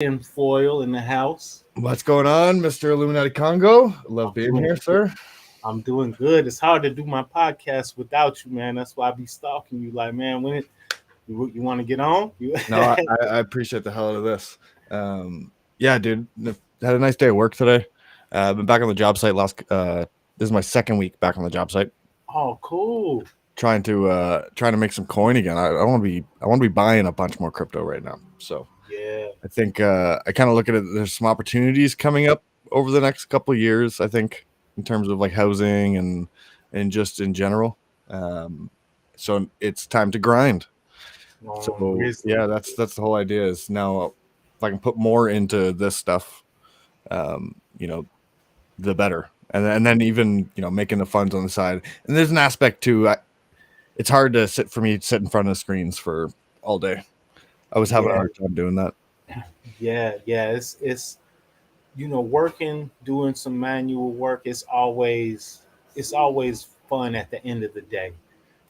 Foil in the house. What's going on, Mr. Illuminati Congo? Love I'm being doing here, sir. I'm doing good. It's hard to do my podcast without you, man. That's why I be stalking you. Like, man, you want to get on? No, I appreciate the hell out of this. Yeah, dude, had a nice day at work today. Been back on the job site this is my second week back on the job site. Oh, cool. Trying to make some coin again. I want to be buying a bunch more crypto right now. So Yeah, I think I kind of look at it. There's some opportunities coming up over the next couple of years. I think in terms of like housing and just in general. Um, so it's time to grind. So Grizzly. yeah, that's the whole idea. Is now if I can put more into this stuff, um, you know, the better. And then even making the funds on the side. And there's an aspect too. It's hard to sit in front of screens for all day. I was having a Yeah, hard time doing that. yeah. It's working, doing some manual work. It's always fun at the end of the day.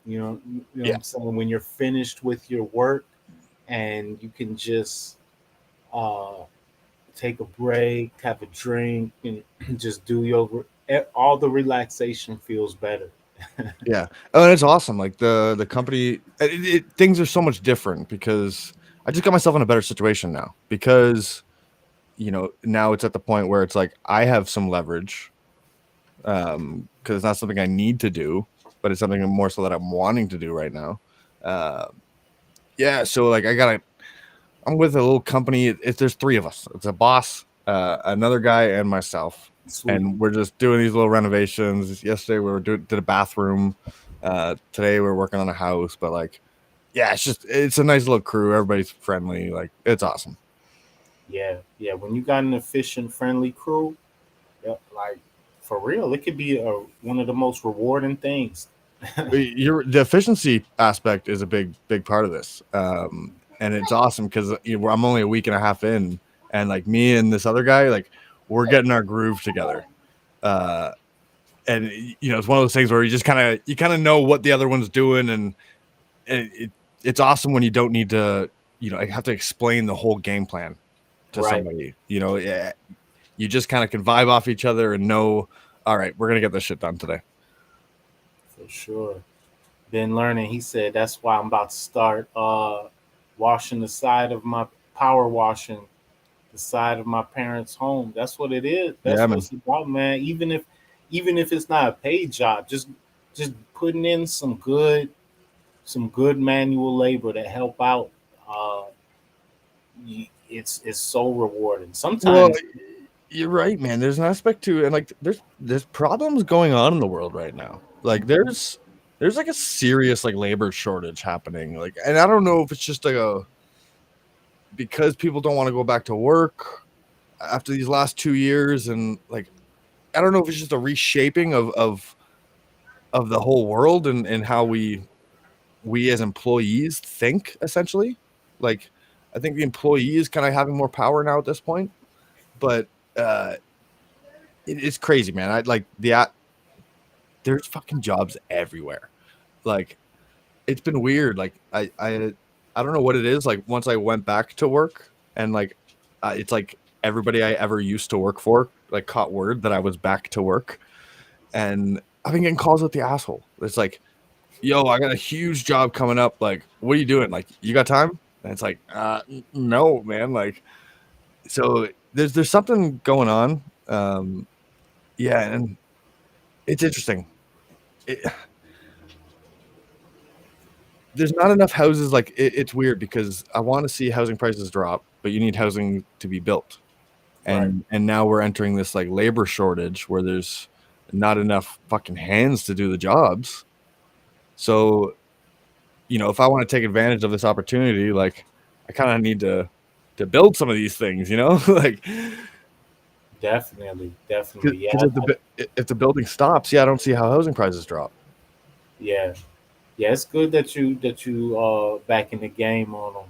You know what Yeah. I'm saying? When you're finished with your work and you can just uh take a break, have a drink, and just do your all the relaxation feels better. Yeah. Oh, and it's awesome. Like the company, things are so much different because I just got myself in a better situation now because now it's at the point where it's like I have some leverage because it's not something I need to do, but it's something more so that I'm wanting to do right now. Uh, yeah. So like I'm with a little company. There's three of us. It's a boss, another guy, and myself. Sweet. And we're just doing these little renovations. Yesterday we did a bathroom. Today we're working on a house. But like, yeah, it's a nice little crew. Everybody's friendly. Like it's awesome. Yeah, yeah. When you got an efficient, friendly crew, yeah, like for real, it could be one of the most rewarding things. The efficiency aspect is a big part of this, and it's awesome because I'm only a week and a half in, and like me and this other guy, like we're getting our groove together. Uh, and it's one of those things where you kind of know what the other one's doing, and it's awesome when you don't need to have to explain the whole game plan to Right, somebody. Yeah, you just kind of can vibe off each other and know, all right, we're gonna get this shit done today. for sure. Been learning. He said that's why I'm about to start washing the side of my power washing the side of my parents' home. That's what it is. Yeah, That's what man. it's about, man. Even if it's not a paid job, just putting in some good manual labor to help out. Uh, it's so rewarding. Well, Sometimes, you're right, man. There's an aspect to, and like there's problems going on in the world right now. Like there's like a serious like labor shortage happening. Like, and I don't know if it's just like a because people don't want to go back to work after these last 2 years, and like I don't know if it's just a reshaping of the whole world and how we as employees think essentially. Like, I think the employee is kind of having more power now at this point, but uh it's crazy, man. I like there's fucking jobs everywhere. Like it's been weird. Like I don't know what it is. Like once I went back to work and like it's like everybody I ever used to work for like caught word that I was back to work, and I've been getting calls at the asshole. It's like, yo, I got a huge job coming up. Like, what are you doing? Like, you got time? And it's like, no, man. Like, so there's something going on. Yeah, and it's interesting. It, there's not enough houses. Like it's weird because I want to see housing prices drop, but you need housing to be built, right? and now we're entering this like labor shortage where there's not enough fucking hands to do the jobs. So if I want to take advantage of this opportunity, like I kind of need to build some of these things, like Definitely, definitely. because if the building stops, yeah, I don't see how housing prices drop. Yeah, yeah. It's good that you back in the game on them.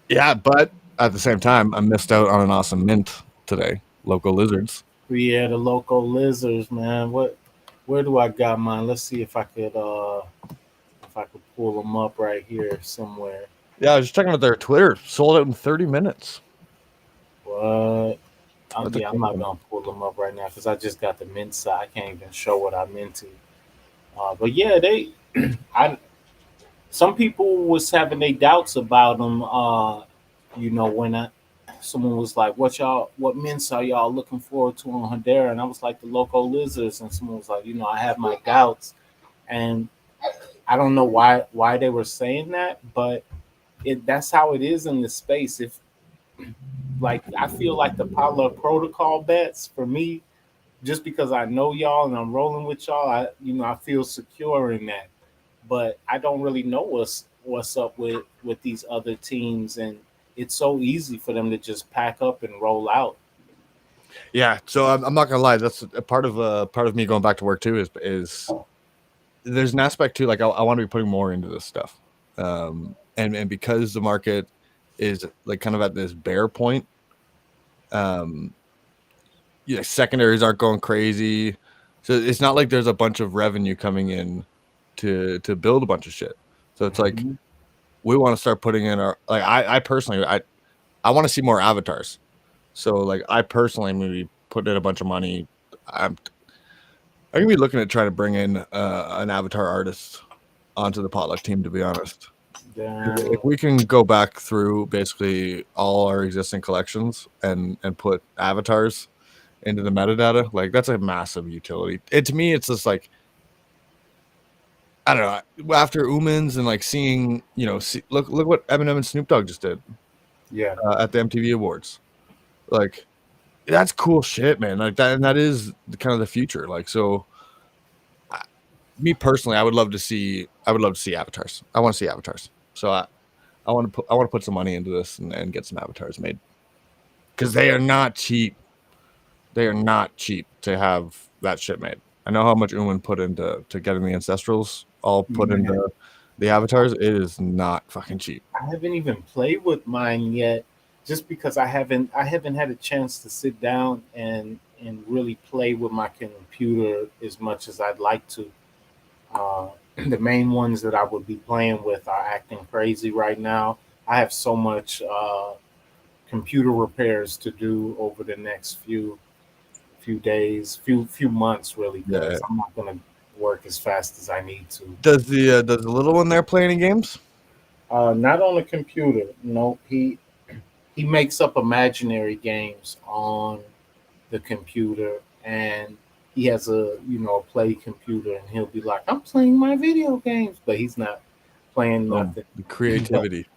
Yeah, but at the same time, I missed out on an awesome mint today. Local lizards. Yeah, the local lizards, man. Where do I got mine? Let's see if I could pull them up right here somewhere. Yeah, I was just checking out their Twitter. Sold out in 30 minutes. What? That's a Yeah, I'm cool not one. gonna pull them up right now because I just got the Mensa. I can't even show what I'm into. But yeah, they. I some people was having their doubts about them. When someone was like, what Mensa are y'all looking forward to on Hedera?" And I was like, "The Loco Lizards." And someone was like, "I have my doubts." And I don't know why they were saying that, but that's how it is in the space. If like I feel like the Palo Protocol bets for me, just because I know y'all and I'm rolling with y'all, I feel secure in that. But I don't really know what's up with these other teams, and it's so easy for them to just pack up and roll out. Yeah, so I'm not gonna lie. That's a part of me going back to work too. Is there's an aspect too. Like I want to be putting more into this stuff, and because the market is like kind of at this bear point. Um, yeah, secondaries aren't going crazy, so it's not like there's a bunch of revenue coming in to build a bunch of shit. So it's like Mhm. we want to start putting in our like I personally I want to see more avatars. So like I personally maybe put in a bunch of money. I'm I'm gonna be looking at trying to bring in an avatar artist onto the potluck team. To be honest, Then if we can go back through basically all our existing collections and put avatars into the metadata, like that's a massive utility. To me, it's just like I don't know. After Umans and like seeing, look what Eminem and Snoop Dogg just did yeah, at the MTV Awards. Like that's cool shit, man. Like that, and that is kind of the future. Like so, I, me personally, I would love to see avatars. I want to see avatars. So I want to put some money into this and get some avatars made because they are not cheap. They are not cheap to have that shit made. I know how much Uman put into to getting the ancestrals all put man. into the avatars. It is not fucking cheap. I haven't even played with mine yet, just because I haven't had a chance to sit down and really play with my computer as much as I'd like to. The main ones that I would be playing with are acting crazy right now. I have so much computer repairs to do over the next few days, few months, really, Yeah. because I'm not gonna work as fast as I need to. Does the little one there play any games? Not on the computer. No, he makes up imaginary games on the computer, and he has a play computer, and he'll be like, "I'm playing my video games," but he's not playing nothing. The but creativity.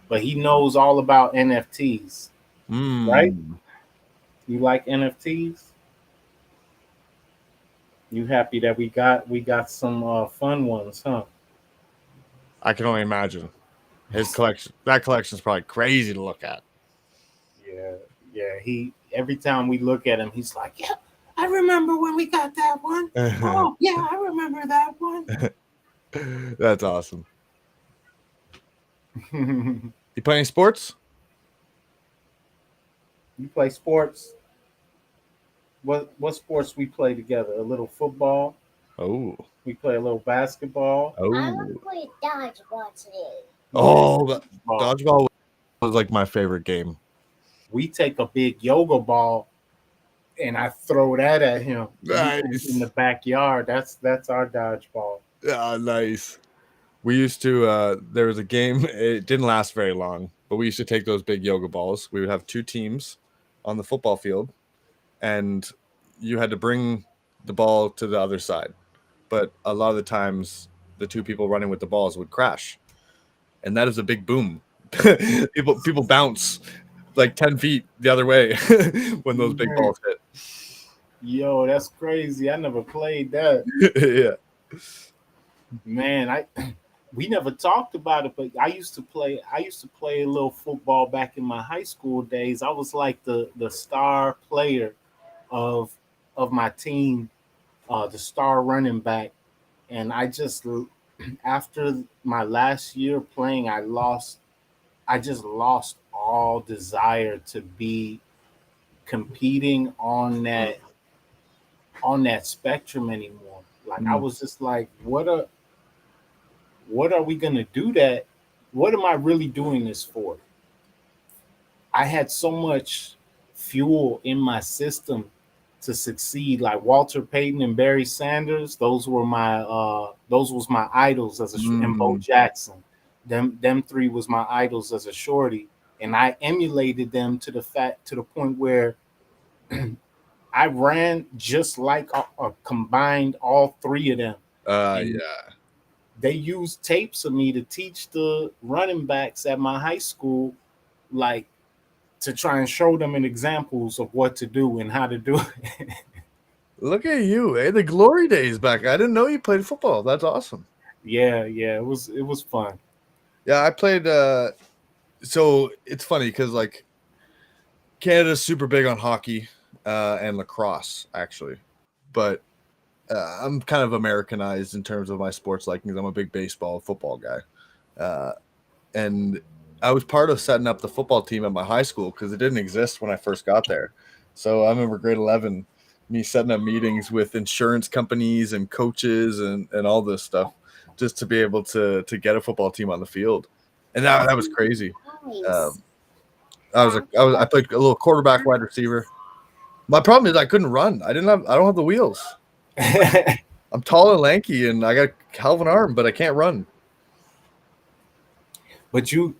but he knows all about NFTs, right? Mm. You like NFTs? You happy that we got some fun ones, huh? I can only imagine. His collection, that collection is probably crazy to look at. Yeah, yeah. He every time we look at him, he's like, "Yeah, I remember when we got that one. Oh, yeah, I remember that one." That's awesome. You You play any sports? play sports? What sports we play together? A little football. Oh, We play a little basketball. I want to oh, play dodgeball today. Yeah, oh! ball. Dodgeball was like my favorite game. We take a big yoga ball and I throw that at him. In the Nice. backyard. That's our dodgeball. Ah, nice. We used to. There was a game. It didn't last very long, but we used to take those big yoga balls. We would have two teams on the football field, and you had to bring the ball to the other side. But a lot of the times, the two people running with the balls would crash, and that is a big boom. People bounce like 10 feet the other way when those big Man, balls hit. yo, that's crazy. I never played that. Yeah. Man, I we never talked about it, but I used to play a little football back in my high school days. I was like the star player of of my team, the star running back, and I just after my last year playing, I just lost all desire to be competing on that spectrum anymore. Like I Mm. was just like, what are we gonna do that? What am I really doing this for? I had so much. fuel in my system to succeed. Like Walter Payton and Barry Sanders, those was my idols and Bo Mm, Jackson. Them three was my idols as a shorty, and I emulated them to the point where I ran just like combined all three of them, and yeah. they used tapes of me to teach the running backs at my high school, like to try and show them in examples of what to do and how to do it. Look at you, eh? The glory days back. I didn't know you played football. That's awesome. Yeah, yeah, it was fun. Yeah, I played. So it's funny because like Canada's super big on hockey and lacrosse, actually, but I'm kind of Americanized in terms of my sports likings. I'm a big baseball, football guy, uh, and I was part of setting up the football team at my high school because it didn't exist when I first got there. So I remember grade 11, me setting up meetings with insurance companies and coaches and all this stuff just to be able to get a football team on the field, and that was crazy. Nice. Um, I played a little quarterback, wide receiver. My problem is I couldn't run. I don't have the wheels. I'm tall and lanky, and I got a Calvin arm, but I can't run. but you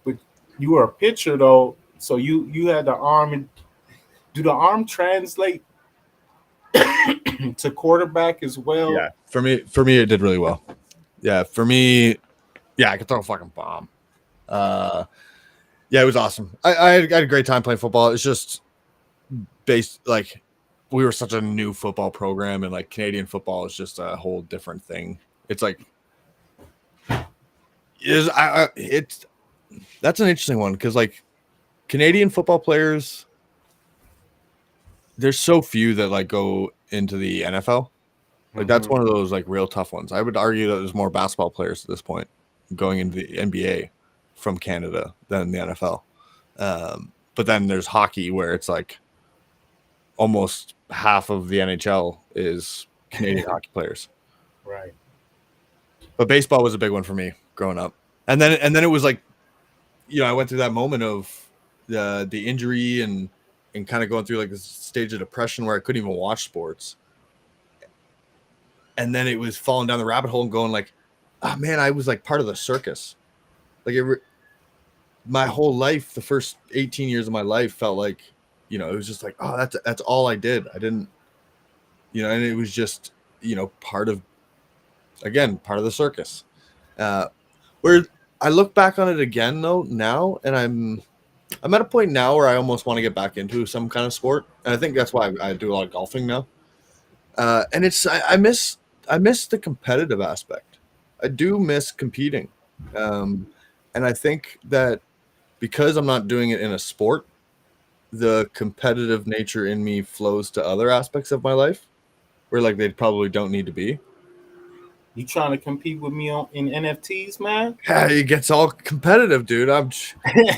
were a pitcher though, so you had the arm. Do the arm translate to quarterback as well? Yeah, for me, it did really well. Yeah, for me, yeah, I could throw a fucking bomb. Uh, yeah, it was awesome. I had a great time playing football. It's just based like we were such a new football program, and like Canadian football is just a whole different thing. It's like is I it's that's an interesting one because like Canadian football players, there's so few that like go into the NFL. Like that's Hmm. one of those like real tough ones. I would argue that there's more basketball players at this point going into the NBA from Canada than the NFL. But then there's hockey where it's like almost half of the NHL is Canadian hockey players. Right. But baseball was a big one for me growing up. And then it was like, I went through that moment of the injury and kind of going through like this stage of depression where I couldn't even watch sports. And then it was falling down the rabbit hole and going like, oh man, I was like part of the circus. Like my whole life, the first 18 years of my life felt like, it was just like, oh, that's all I did. I didn't, and it was just, part of, again, part of the circus. Uh, where I look back on it again though now, and I'm at a point now where I almost want to get back into some kind of sport, and I think that's why I do a lot of golfing now. And I miss the competitive aspect. I do miss competing, um, and I think that because I'm not doing it in a sport, the competitive nature in me flows to other aspects of my life where like they probably don't need to be. You trying to compete with me in NFTs, man? Yeah, it gets all competitive, dude. I'm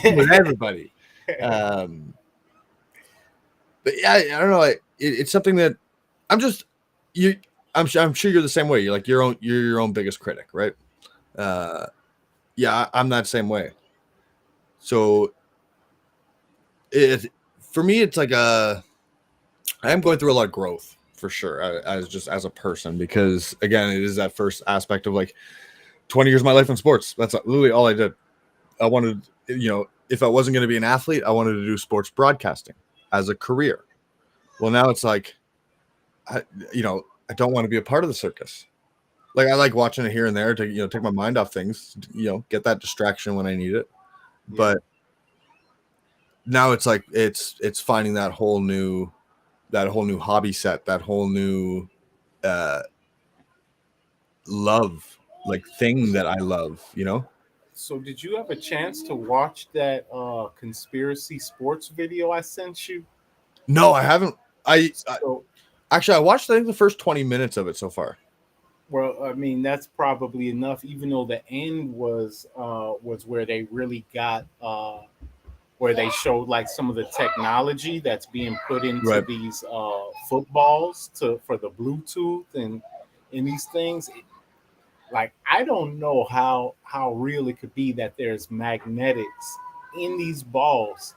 with everybody. Um, but yeah, I don't know. It's something that I'm just you. I'm sure you're the same way. You're your own biggest critic, right? Uh, yeah, I'm that same way. So it for me, it's like I am going through a lot of growth for sure, as just as a person, because again, it is that first aspect of like 20 years of my life in sports. That's literally all I did. I wanted, if I wasn't going to be an athlete, I wanted to do sports broadcasting as a career. Well, now it's like, I, I don't want to be a part of the circus. Like I like watching it here and there to, take my mind off things, get that distraction when I need it. Yeah. But now it's like, it's finding that whole new hobby set, that whole new, uh, love, like thing that I love. So did you have a chance to watch that conspiracy sports video I sent you? No, I haven't. I So actually I watched I think the first 20 minutes of it so far. well, I mean that's probably enough. Even though the end was where they really got where they showed like some of the technology that's being put into Right. these footballs for the Bluetooth and these things. Like I don't know how real it could be that there's magnetics in these balls,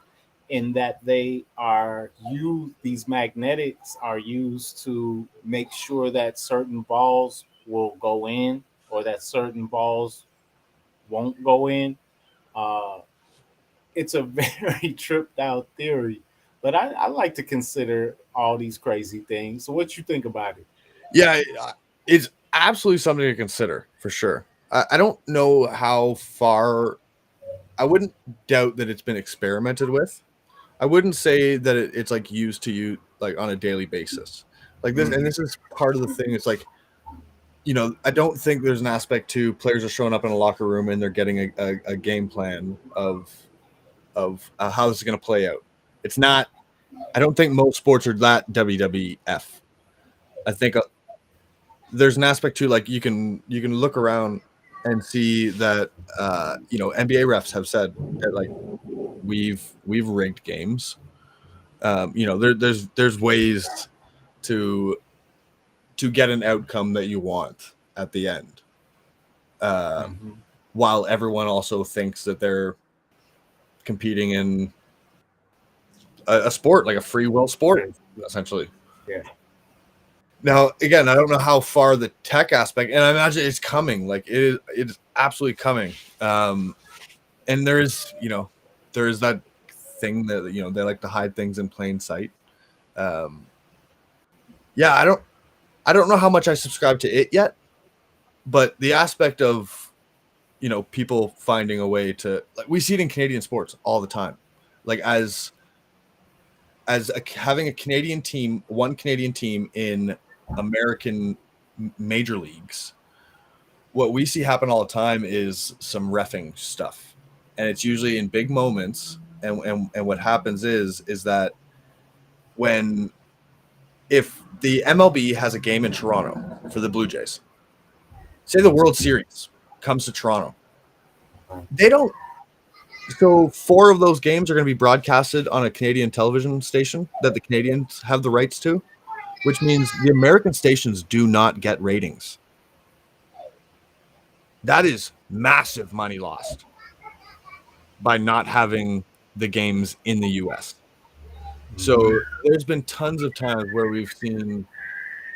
in that they are used, these magnetics are used to make sure that certain balls will go in or that certain balls won't go in. Uh, it's a very tripped out theory, but I like to consider all these crazy things. So, what you think about it? Yeah, it's absolutely something to consider for sure. I don't know how far. I wouldn't doubt that it's been experimented with. I wouldn't say that it's like used to you like on a daily basis. Like this, and Mhm. this is part of the thing. It's like, I don't think there's an aspect to players are showing up in a locker room and they're getting a game plan of how this is going to play out. It's not. I don't think most sports are that WWF. I think there's an aspect to like you can look around and see that NBA refs have said that like we've rigged games. There's ways to get an outcome that you want at the end, uh, Mhm. while everyone also thinks that they're competing in a sport, like a free will sport, Crazy. essentially. Yeah. Now, again, I don't know how far the tech aspect, and I imagine it's coming. Like it is absolutely coming. And there is that thing that they like to hide things in plain sight. Um, yeah, I don't know how much I subscribe to it yet, but the aspect of people finding a way to, like, we see it in Canadian sports all the time, like having a Canadian team, one Canadian team in American major leagues. What we see happen all the time is some reffing stuff, and it's usually in big moments. And what happens is that when if the MLB has a game in Toronto for the Blue Jays, say the World Series comes to Toronto, they don't. So four of those games are going to be broadcasted on a Canadian television station that the Canadians have the rights to, which means the American stations do not get ratings. That is massive money lost by not having the games in the US. So Mhm. there's been tons of times where we've seen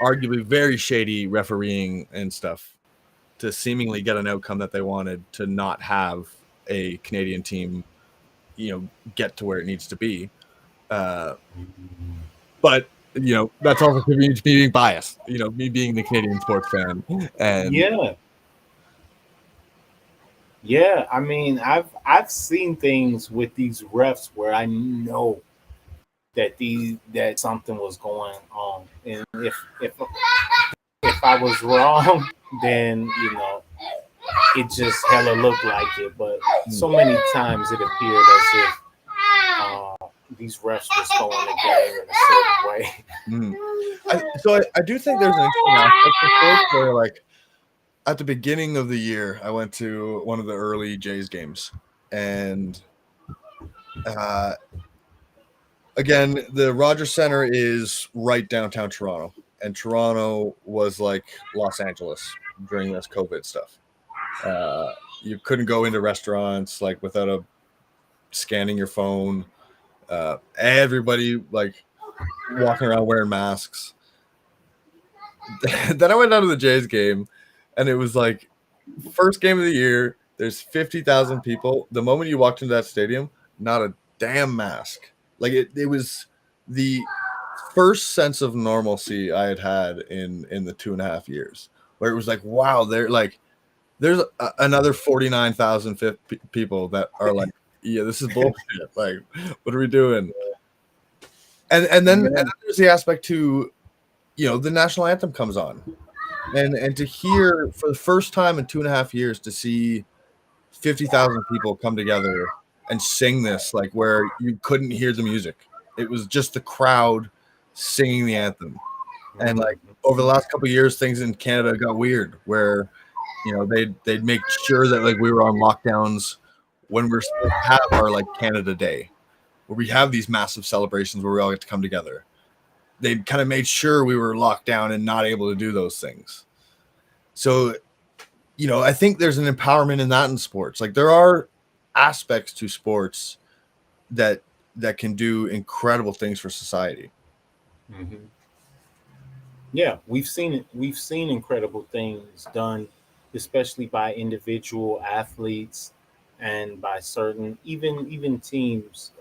arguably very shady refereeing and stuff to seemingly get an outcome that they wanted to not have a Canadian team, get to where it needs to be. Uh, but that's also me being biased. Me being the Canadian sports fan, and Yeah. Yeah. I mean, I've seen things with these refs where I know that something was going on, and if I was wrong, then it just hella looked like it. But so many times it appeared as if uh, these refs were throwing the game in a certain way. mm. I do think there's an interesting aspect to sports where, like, at the beginning of the year, I went to one of the early Jays games, and uh, again, the Rogers Center is right downtown Toronto, and Toronto was like Los Angeles during this COVID stuff. You couldn't go into restaurants like without scanning your phone. Everybody like walking around wearing masks. Then I went down to the Jays game, and it was like first game of the year. There's 50,000 people. The moment you walked into that stadium, not a damn mask. Like it was the first sense of normalcy I had in the 2.5 years, where it was like, wow, there's another 49,000 people that are like, yeah, this is bullshit. Like, what are we doing? And then Yeah. there's the aspect to, the national anthem comes on, and to hear for the first time in 2.5 years to see 50,000 people come together and sing this, like, where you couldn't hear the music. It was just the crowd singing the anthem. And Mhm. like over the last couple of years, things in Canada got weird where they'd make sure that like we were on lockdowns when we're supposed to have our like Canada Day, where we have these massive celebrations where we all get to come together. They kind of made sure we were locked down and not able to do those things. So, I think there's an empowerment in that in sports. Like there are aspects to sports that that can do incredible things for society. Hmm. Yeah, we've seen it. We've seen incredible things done, especially by individual athletes and by certain even teams.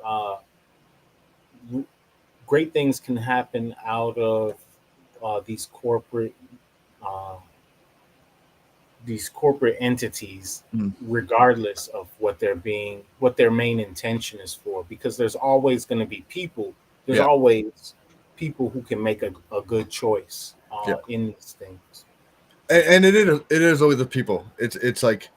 Great things can happen out of these uh, corporate entities, Mm. regardless of what their main intention is for, because there's always going to be people. There's Yeah, always people who can make a good choice yeah, in these things. and it is always the people. It's like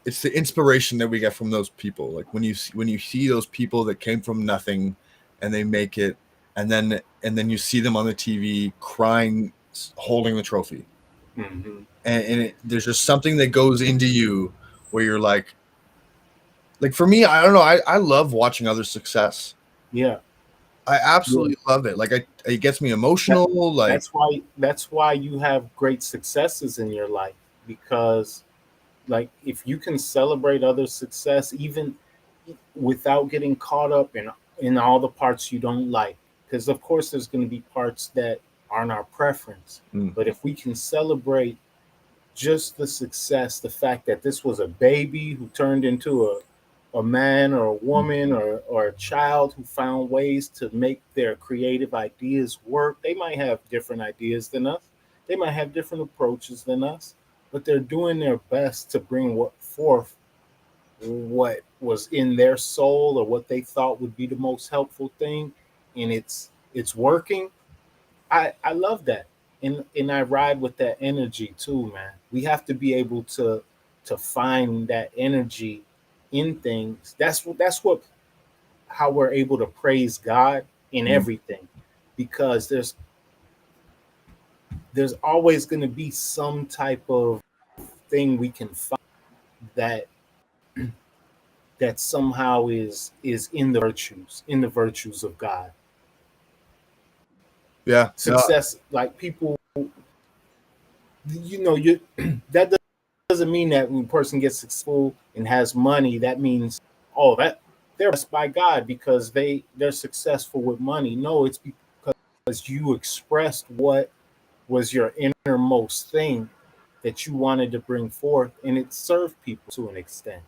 it's the inspiration that we get from those people. Like when you see those people that came from nothing, and they make it, and then you see them on the TV crying, holding the trophy, Hmm. and there's just something that goes into you where you're like for me, I don't know, I love watching other success. Yeah. I Yeah. absolutely love it. Like it gets me That, emotional. Like that's why you have great successes in your life, because like if you can celebrate other success even without getting caught up in all the parts you don't like, because of course there's going to be parts that aren't our preference, mm, but if we can celebrate just the success, the fact that this was a baby who turned into a man or a woman or a child who found ways to make their creative ideas work. They might have different ideas than us, they might have different approaches than us, but they're doing their best to bring what forth what was in their soul or what they thought would be the most helpful thing, and it's working. I love that, and I ride with that energy too, man. We have to be able to find that energy in things. That's what how we're able to praise God in mm, everything, because there's always going to be some type of thing we can find that that somehow is in the virtues of God. yeah, no, Success, like people, you that doesn't mean that when a person gets successful and has money, that means, oh, that they're blessed by God because they're successful with money. No, it's because you expressed what was your innermost thing that you wanted to bring forth, and it served people to an extent.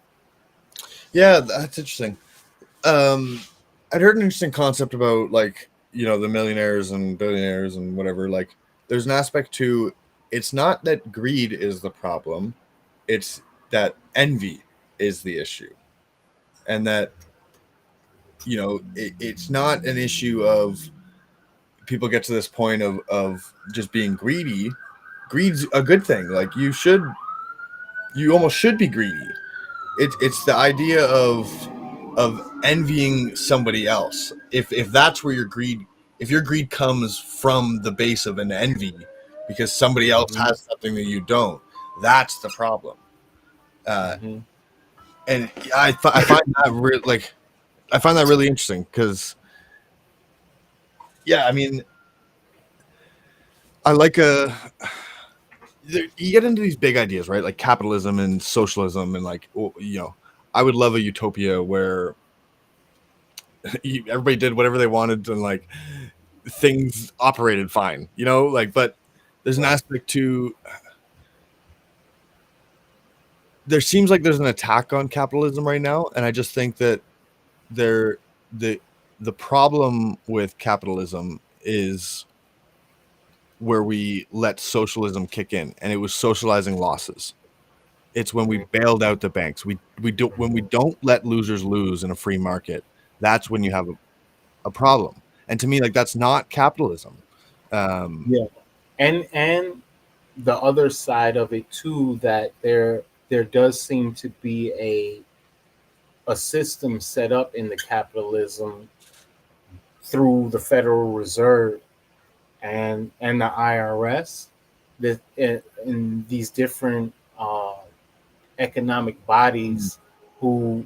yeah, that's interesting. Um, I'd heard an interesting concept about like the millionaires and billionaires and whatever. Like, there's an aspect to it's not that greed is the problem, it's that envy is the issue, and that it's not an issue of people get to this point of just being greedy. Greed's a good thing. Like you almost should be greedy. It's the idea of envying somebody else. If that's where your greed comes from the base of an envy because somebody else Hmm. has something that you don't, that's the problem. Uh, Hmm. and I find that I find that really interesting because yeah, I mean I like you get into these big ideas, right? Like capitalism and socialism, and like I would love a utopia where everybody did whatever they wanted and like things operated fine, like, but there's an Right. aspect to there seems like there's an attack on capitalism right now, and I just think that there the the problem with capitalism is where we let socialism kick in, and it was socializing losses. It's when we Hmm. bailed out the banks. We do when we don't let losers lose in a free market. That's when you have a problem. And to me, like that's not capitalism. Um, Yeah, and the other side of it too, that there does seem to be a system set up in the capitalism through the Federal Reserve and the IRS, that in these different economic bodies who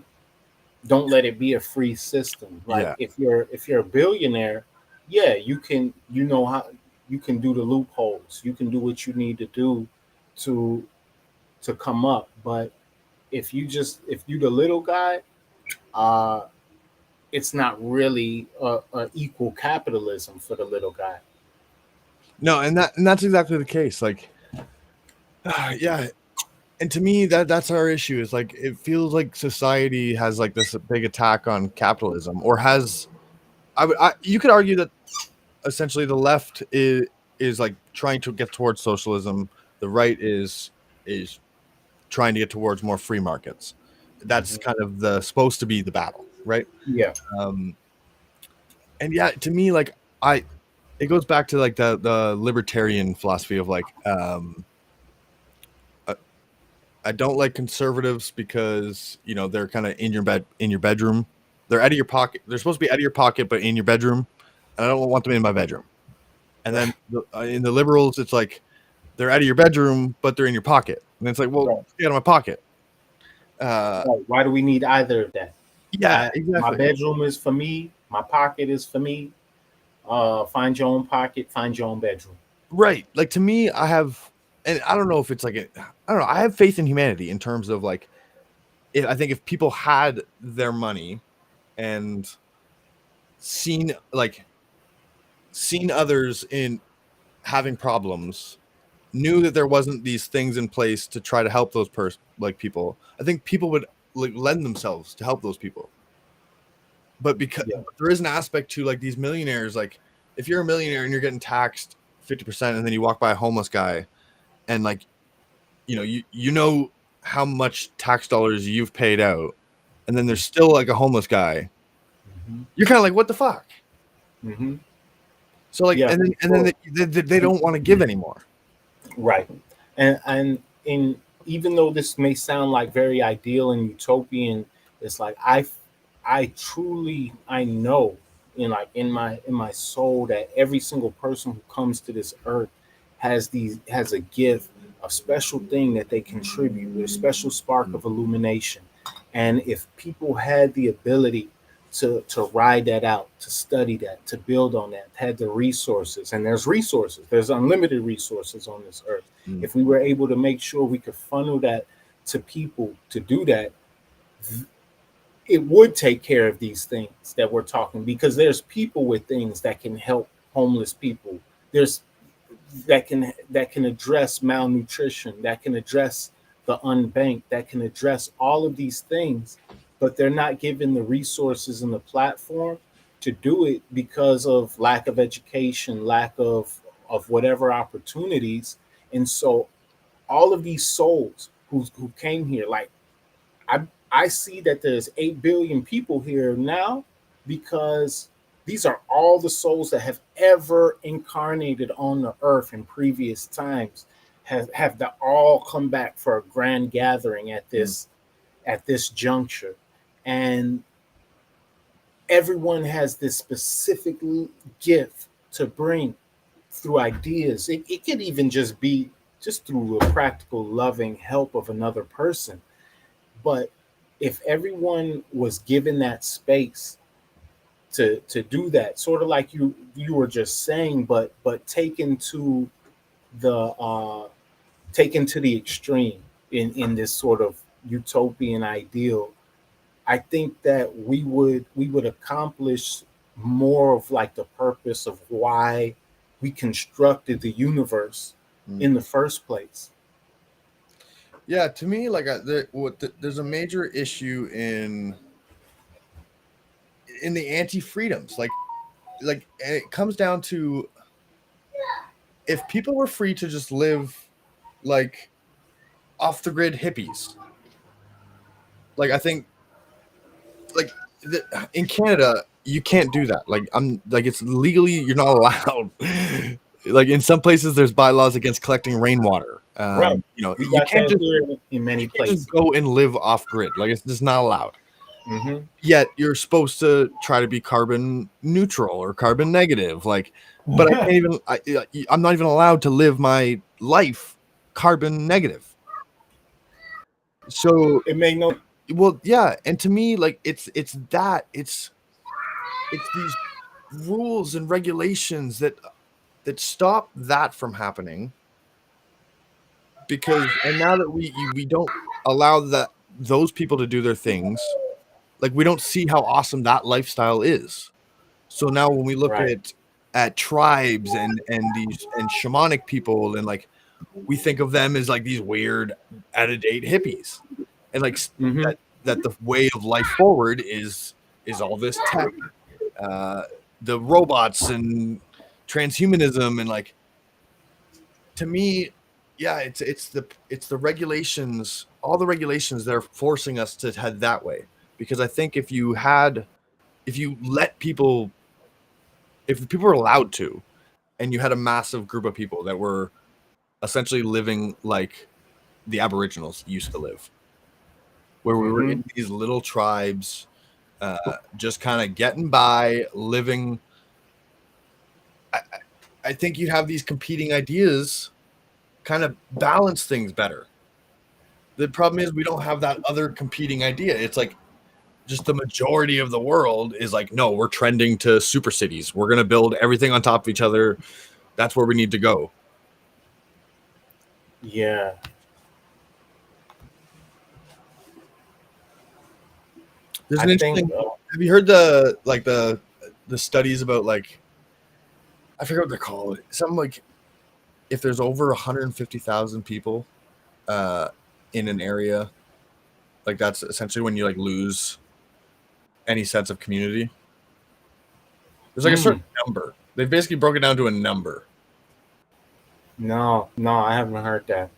don't let it be a free system. Like yeah, if you're a billionaire, yeah, you know how you can do the loopholes. You can do what you need to do to to come up. But if you the little guy, uh, it's not really a equal capitalism for the little guy. No, and that's exactly the case. Like, yeah, and to me that's our issue. Is like it feels like society has like this big attack on capitalism, or has you could argue that essentially the left is like trying to get towards socialism. The right is trying to get towards more free markets. That's Mhm. kind of the supposed to be the battle, right? Yeah, Um, and yeah, to me, like I, it goes back to like the libertarian philosophy of like I, I don't like conservatives because they're kind of in your bedroom. They're out of your pocket. They're supposed to be out of your pocket, but in your bedroom. And I don't want them in my bedroom. And then in the liberals, it's like they're out of your bedroom, but they're in your pocket. And it's like, well, right. stay out of my pocket. Uh, Right. Why do we need either of that? yeah, My exactly. bedroom is for me. My pocket is for me. Find your own pocket. Find your own bedroom. Right. Like to me, I have, and I don't know if it's like I don't know. I have faith in humanity in terms of like, I think if people had their money and seen like seen others in having problems, knew that there wasn't these things in place to try to help those people, I think people would like lend themselves to help those people. But because Yeah. there is an aspect to like these millionaires, like if you're a millionaire and you're getting taxed 50%, and then you walk by a homeless guy and like you know how much tax dollars you've paid out, and then there's still like a homeless guy, Hmm. you're kind of like, what the fuck? Hmm. So like, Yeah, for and then sure. they don't want to give anymore. Right. And in even though this may sound like very ideal and utopian, it's like I truly I know in my soul that every single person who comes to this earth has a gift, a special thing that they contribute, a special spark Mm, of illumination. And if people had the ability to ride that out, to study that, to build on that, had the resources, and there's resources, there's unlimited resources on this earth. mm, If we were able to make sure we could funnel that to people to do that, it would take care of these things that we're talking, because there's people with things that can help homeless people. There's that can address malnutrition, that can address the unbanked, that can address all of these things, but they're not given the resources and the platform to do it because of lack of education, lack of whatever opportunities. And so all of these souls who came here, like I I see that there's 8 billion people here now because these are all the souls that have ever incarnated on the earth in previous times, have that all come back for a grand gathering mm. at this juncture. And everyone has this specific gift to bring through ideas. It could even just be just through a practical loving help of another person. But if everyone was given that space to do that, sort of like you were just saying, but the taken to the extreme in this sort of utopian ideal, I think that we would accomplish more of like the purpose of why we constructed the universe Mm. in the first place. Yeah, to me, like there's a major issue in the anti freedoms, and it comes down to if people were free to just live like off the grid hippies, like I think like in Canada you can't do that. Like I'm like it's legally you're not allowed. Like in some places there's bylaws against collecting rainwater. Right. We You got can't that just here in many places. go and live off grid. Like it's just not allowed. Hmm. Yet you're supposed to try to be carbon neutral or carbon negative. Like, but I can't even. I'm not even allowed to live my life carbon negative. So, It made no. well, yeah, and to me, like it's these rules and regulations that stop that from happening. Because and now that we don't allow those people to do their things, Like we don't see how awesome that lifestyle is. So now when we look Right. at tribes and these and shamanic people, and like we think of them as like these weird out of date hippies, and like Mm-hmm. that the way of life forward is all this tech, uh, the robots and transhumanism, and like to me, yeah, it's the regulations, all the regulations that are forcing us to head that way. Because I think if you let people, if people were allowed to, and you had a massive group of people that were essentially living like the Aboriginals used to live, where we were Mm-hmm. in these little tribes, just kind of getting by, living. I, I think you'd have these competing ideas, kind of balance things better. The problem is we don't have that other competing idea. It's like just the majority of the world is like, no, we're trending to super cities. We're gonna build everything on top of each other. That's where we need to go. Yeah. There's I an think. interesting. Have you heard the studies about like I forget what they're called. Something like if there's over 150,000 people uh, in an area, like that's essentially when you like lose any sense of community. There's like a certain Mm, number. They've basically broken down to a number. no, no, I haven't heard that.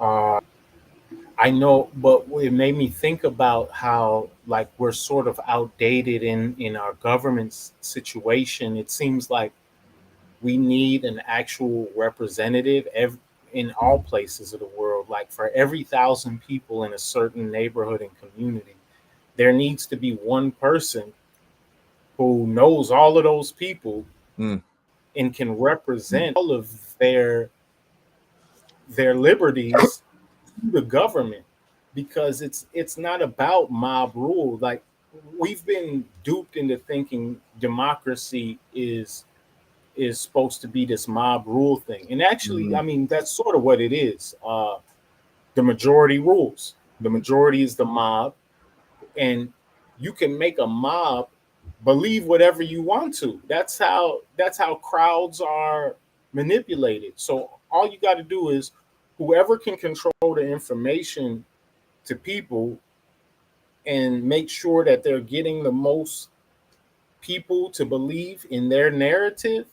Uh, I know, but it made me think about how like we're sort of outdated in our situation. It seems like we need an actual representative in all places of the world. Like for every 1,000 people in a certain neighborhood and community, there needs to be one person who knows all of those people Mm. and can represent all of their liberties to the government, because it's not about mob rule. Like we've been duped into thinking democracy is supposed to be this mob rule thing, and actually, Mm. I mean, that's sort of what it is. The majority rules. The majority is the mob, and you can make a mob believe whatever you want to. That's how crowds are manipulated. So all you got to do is whoever can control the information to people and make sure that they're getting the most people to believe in their narrative,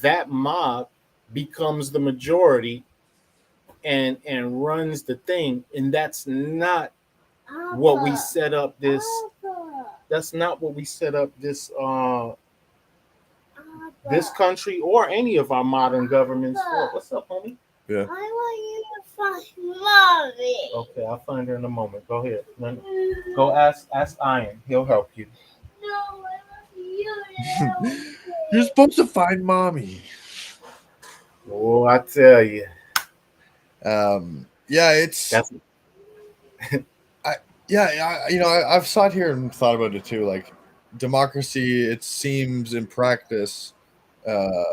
that mob becomes the majority and runs the thing. And what we set up this that's not what we set up this country or any of our modern governments for. What's up, homie? Yeah. I want you to find mommy. Okay, I'll find her in a moment. Go ahead. Go ask Ian. He'll help you. No, I want you to help me. You're supposed to find mommy. Oh, I tell you. Yeah, it's That's I yeah, I've sat here and thought about it too. Like democracy, it seems in practice, uh,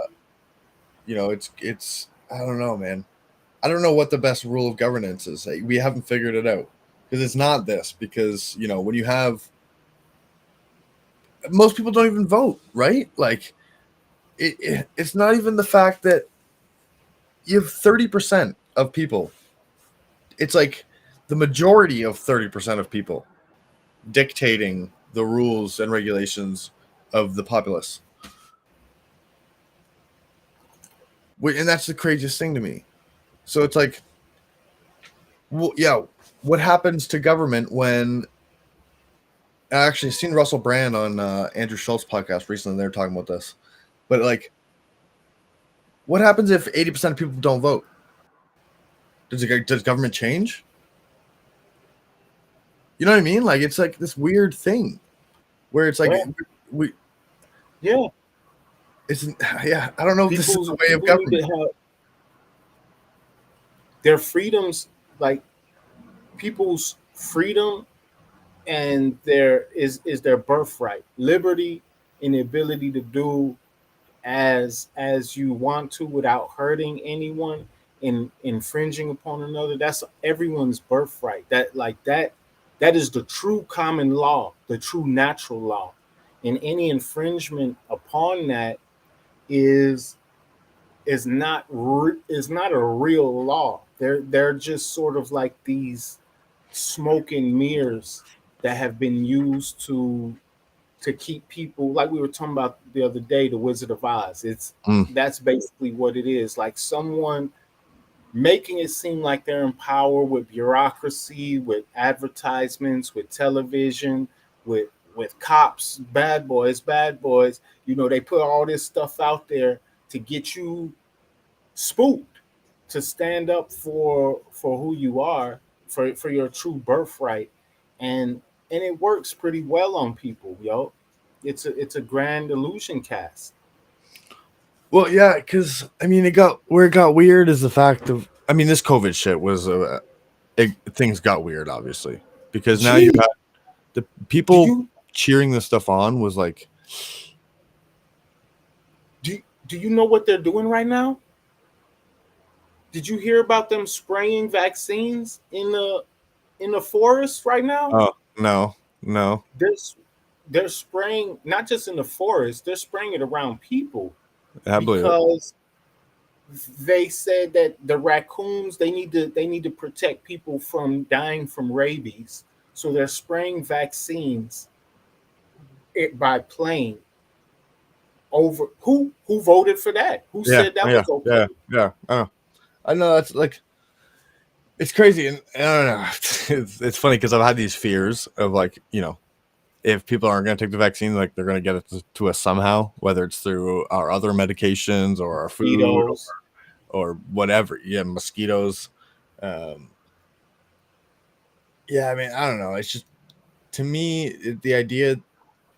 it's I don't know, man. I don't know what the best rule of governance is. Like, we haven't figured it out because it's not this. Because when you have most people don't even vote, right? Like it's not even the fact that you have 30% of people. It's like the majority of 30% of people dictating the rules and regulations of the populace. And that's the craziest thing to me. So it's like, well, yeah, what happens to government when I actually seen Russell Brand on Andrew Schultz's podcast recently. They're talking about this, but like, what happens if 80% of people don't vote? Does government change? You know what I mean? Like, it's like this weird thing where it's like yeah, we yeah. it's yeah. I don't know if this is the way of People need to government. have their freedoms, like people's freedom and their is their birthright. Liberty and the ability to do as you want to without hurting anyone and infringing upon another. That's everyone's birthright. That is the true common law, the true natural law. And any infringement upon that is is not a real law. They're just sort of like these smoke and mirrors that have been used to keep people, like we were talking about the other day, the Wizard of Oz. It's Mm. That's basically what it is. Like someone making it seem like they're in power with bureaucracy, with advertisements, with television, with cops, bad boys. You know, they put all this stuff out there to get you spooked, to stand up for who you are, for your true birthright, and it works pretty well on people, yo. It's a grand illusion cast. Well, yeah, because I mean, it got weird is the fact of, I mean, this COVID shit was things got weird, obviously, because now you Gee, got the do people you cheering this stuff on was like, do you know what they're doing right now? Did you hear about them spraying vaccines in the forest right now? oh no, no, They're they're spraying not just in the forest, they're spraying it around people I believe it. because they said that the raccoons, they need to protect people from dying from rabies. So they're spraying vaccines by plane over who voted for that? Who Yeah, said that yeah, was okay? yeah, yeah. I know that's like it's crazy, and I don't know. It's funny because I've had these fears of like, if people aren't going to take the vaccine, like they're going to get it to us somehow, whether it's through our other medications or our food Mosquitoes. or whatever. Yeah, mosquitoes. Um, yeah, I mean, I don't know. It's just, to me, the idea.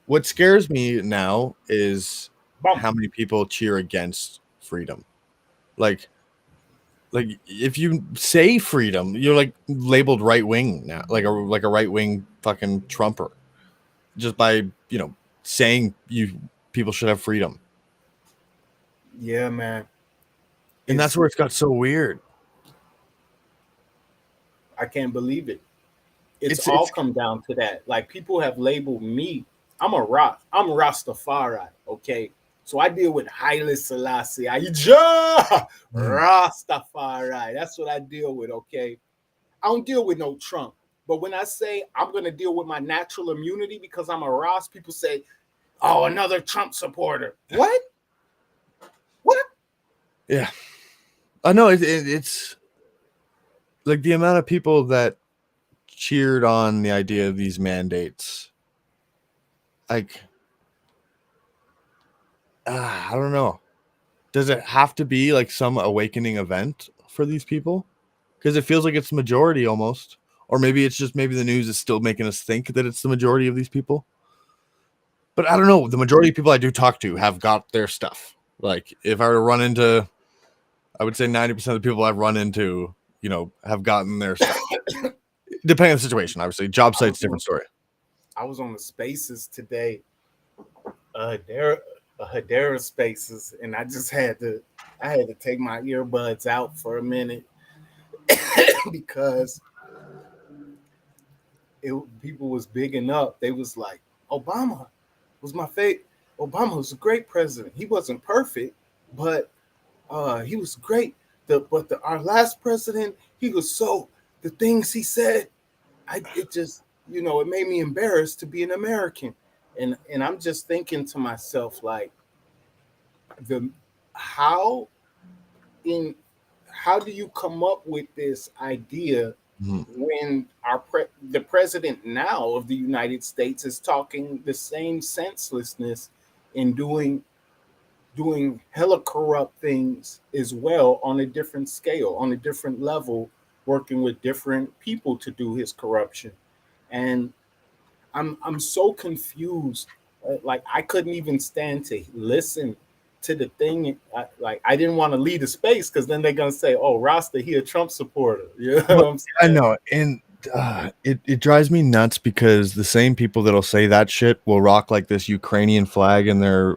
What scares me now is Bump. how many people cheer against freedom. Like, if you say freedom, you're like labeled right wing now, like a right wing fucking Trumper, just by saying people should have freedom, Yeah, man. and that's It's where it's got so weird. I can't believe it. It's all It's come down to that. Like people have labeled me. I'm Rastafari. Okay, so I deal with Haile Selassie. Mm. Rastafari. That's what I deal with. Okay, I don't deal with no Trump. But when I say I'm gonna deal with my natural immunity because I'm a Ross, people say, "Oh, another Trump supporter." What? What? Yeah, I know it's like the amount of people that cheered on the idea of these mandates. Like, I don't know. Does it have to be like some awakening event for these people? Because it feels like it's the majority almost, or maybe it's just maybe the news is still making us think that it's the majority of these people. But I don't know. The majority of people I do talk to have got their stuff. Like, if I were to run into, I would say 90% of the people I've run into, have gotten their stuff. Depending on the situation, obviously. Job I was site's on, different story. I was on the Spaces today. Hedera, Hedera Spaces, and I had to take my earbuds out for a minute because people was bigging up. They was like, Obama was my favorite. Obama was a great president. He wasn't perfect, but he was great. Our last president, he was so the things he said, it just it made me embarrassed to be an American, and I'm just thinking to myself like the how in how do you come up with this idea Mhm. when the president now of the United States is talking the same senselessness and doing hella corrupt things as well on a different scale, on a different level, working with different people to do his corruption. And I'm so confused. Like I couldn't even stand to listen to the thing. Like I didn't want to leave the space because then they're gonna say, "Oh, Rasta, he a Trump supporter." You know what Well, I'm I saying? know, and it drives me nuts because the same people that'll say that shit will rock like this Ukrainian flag in their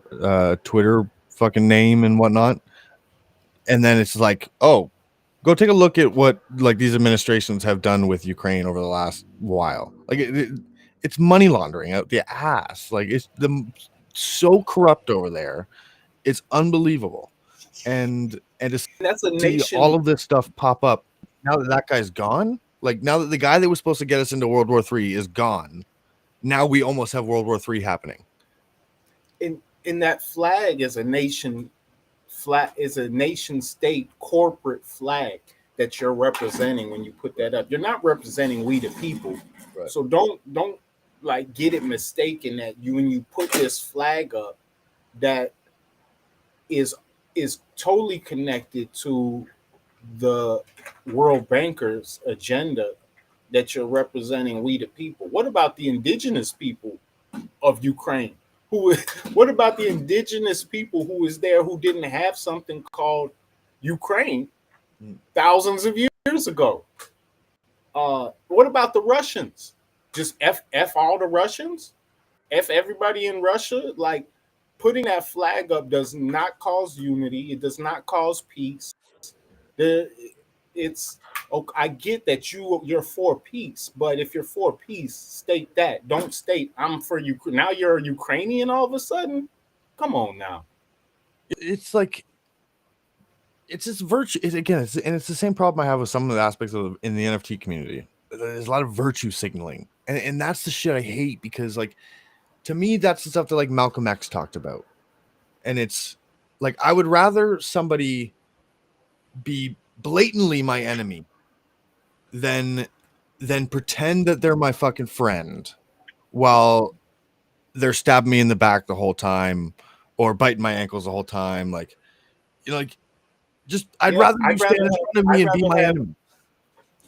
Twitter fucking name and whatnot, and then it's like, oh, go take a look at what like these administrations have done with Ukraine over the last while. Like it's money laundering out the ass. Like it's so corrupt over there. It's unbelievable. And to That's a see all nation. of this stuff pop up now that guy's gone. Like now that the guy that was supposed to get us into World War III is gone, now we almost have World War III happening. In that flag is a nation state corporate flag that you're representing when you put that up. You're not representing we the people. Right. So don't like get it mistaken that when you put this flag up that is totally connected to the World Bankers agenda that you're representing we the people. What about the indigenous people of Ukraine? What about the indigenous people who was there who didn't have something called Ukraine thousands of years ago? What about the Russians? Just f all the Russians, f everybody in Russia. Like putting that flag up does not cause unity. It does not cause peace. It's I get that you're for peace, but if you're for peace, state that. Don't state I'm for you. Now you're a Ukrainian all of a sudden. Come on now. It's like it's this virtue. It's the same problem I have with some of the aspects of in the NFT community. There's a lot of virtue signaling, and that's the shit I hate because like to me that's the stuff that like Malcolm X talked about, and it's like I would rather somebody be blatantly my enemy than pretend that they're my fucking friend while they're stabbing me in the back the whole time or biting my ankles the whole time. Like, you know, like just I'd rather you stand in front of me and be my enemy.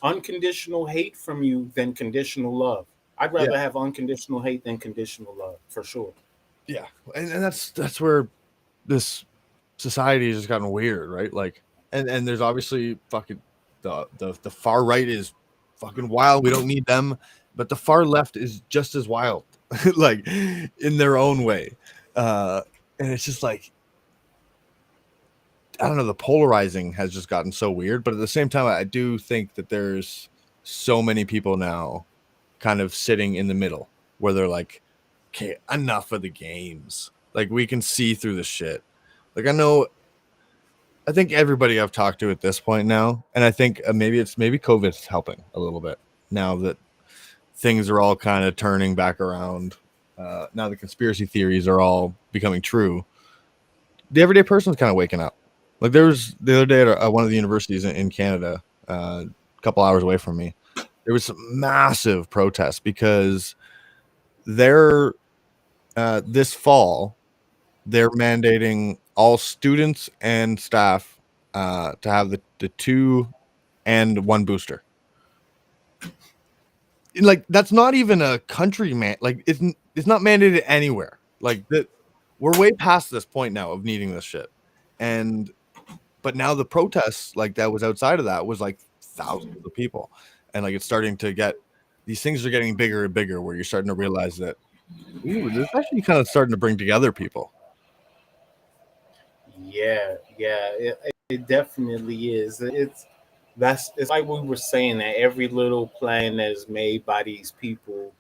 Unconditional hate from you than conditional love. I'd rather have unconditional hate than conditional love for sure. Yeah, and that's where this society has just gotten weird, right? Like, and there's obviously fucking the far right is fucking wild. We don't need them, but the far left is just as wild, like in their own way. And it's just like I don't know. The polarizing has just gotten so weird, but at the same time, I do think that there's so many people now, kind of sitting in the middle, where they're like, "Okay, enough of the games. Like we can see through the shit." Like I think everybody I've talked to at this point now, and I think maybe COVID's helping a little bit now that things are all kind of turning back around. Now the conspiracy theories are all becoming true. The everyday person's kind of waking up. Like there was the other day at one of the universities in Canada, a couple hours away from me, there was some massive protests because they're this fall they're mandating all students and staff to have the 2 and 1 booster. Like that's not even a country man. Like it's not mandated anywhere. Like that we're way past this point now of needing this shit. But now the protests like that was outside of that was like thousands of people, and like it's starting to get these things are getting bigger and bigger where you're starting to realize that this is actually kind of starting to bring together people. Yeah, it definitely is. It's like we were saying that every little plan that is made by these people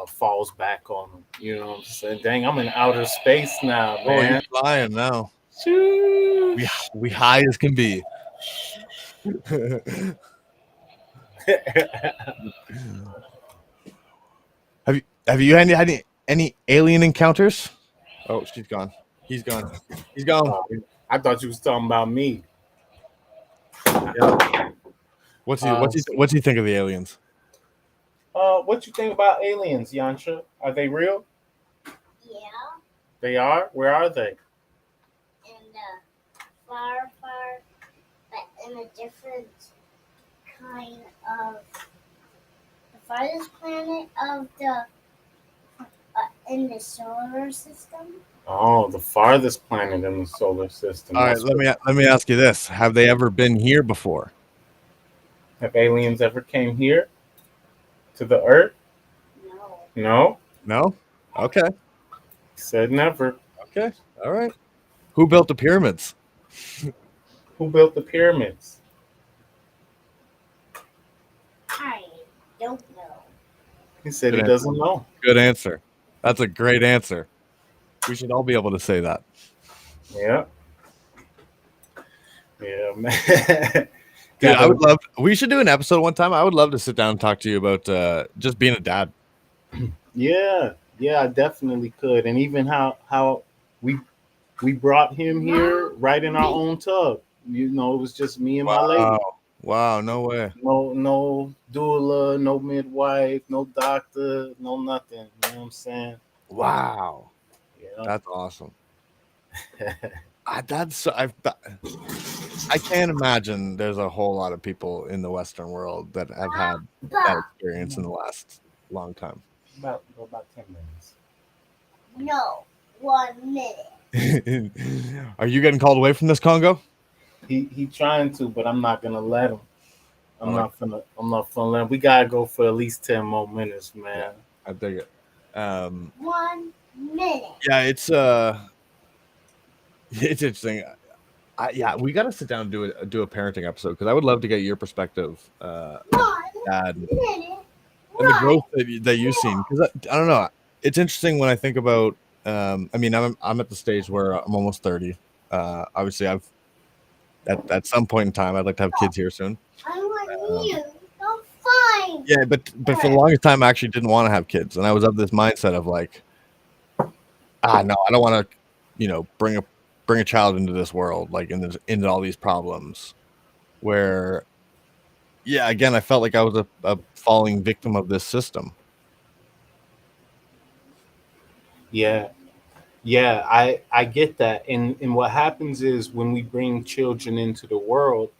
falls back on them. You know what I'm saying? Dang, I'm in outer space now, Oh, you're man. flying now. Sheesh. We high as can be. Have you had any alien encounters? Oh, she's gone. He's gone. He's gone. I thought you was talking about me. Yeah. What's he think of the aliens? What you think about aliens, Yansha? Are they real? Yeah, They are. Where are they? in the far, but in a different kind of the farthest planet of the in the solar system. Oh, the farthest planet in the solar system. All right, let me ask you this: have they ever been here before? Have aliens ever came here to the Earth? No. No. No. Okay. Said never. Okay. All right. Who built the pyramids? Who built the pyramids? don't know. He said Good he answer. doesn't know. Good answer. That's a great answer. We should all be able to say that. Yeah. Yeah, man. Dude, I Gotta, would love. We should do an episode one time. I would love to sit down and talk to you about just being a dad. yeah, yeah, I definitely could. And even how we we brought him here right in our own tub. You know, it was just me and my lady. Wow. Wow. No way. No doula, no midwife, no doctor, no nothing. You know what I'm saying? Wow. Yeah. That's awesome. I can't imagine there's a whole lot of people in the Western world that have had that experience in the last long time. about 10 minutes. No, 1 minute. Are you getting called away from this Congo? He trying to, but I'm not gonna let him. I'm Okay. not gonna let him. We gotta go for at least 10 more minutes, man. I dig it. 1 minute. Yeah, it's interesting. We got to sit down and do a parenting episode because I would love to get your perspective, 1 Dad, minute. and the growth that you've seen. Because I don't know, it's interesting when I think about. I mean, I'm at the stage where I'm almost 30. Obviously, I've at some point in time I'd like to have kids here soon. I want you. Don't find. Yeah, but for the longest time I actually didn't want to have kids, and I was of this mindset of like, no, I don't want to, bring a child into this world, like into all these problems. Where, yeah, again, I felt like I was a falling victim of this system. Yeah. Yeah, I get that. And what happens is when we bring children into the world,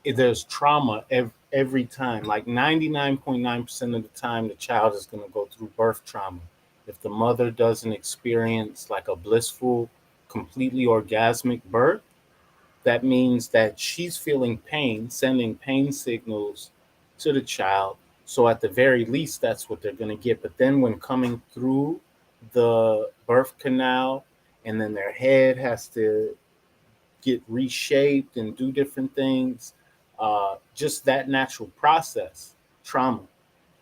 there's trauma every time. Like 99.9% of the time, the child is going to go through birth trauma. If the mother doesn't experience like a blissful, completely orgasmic birth, that means that she's feeling pain, sending pain signals to the child. So at the very least, that's what they're going to get. But then when coming through the birth canal, and then their head has to get reshaped and do different things, just that natural process, trauma.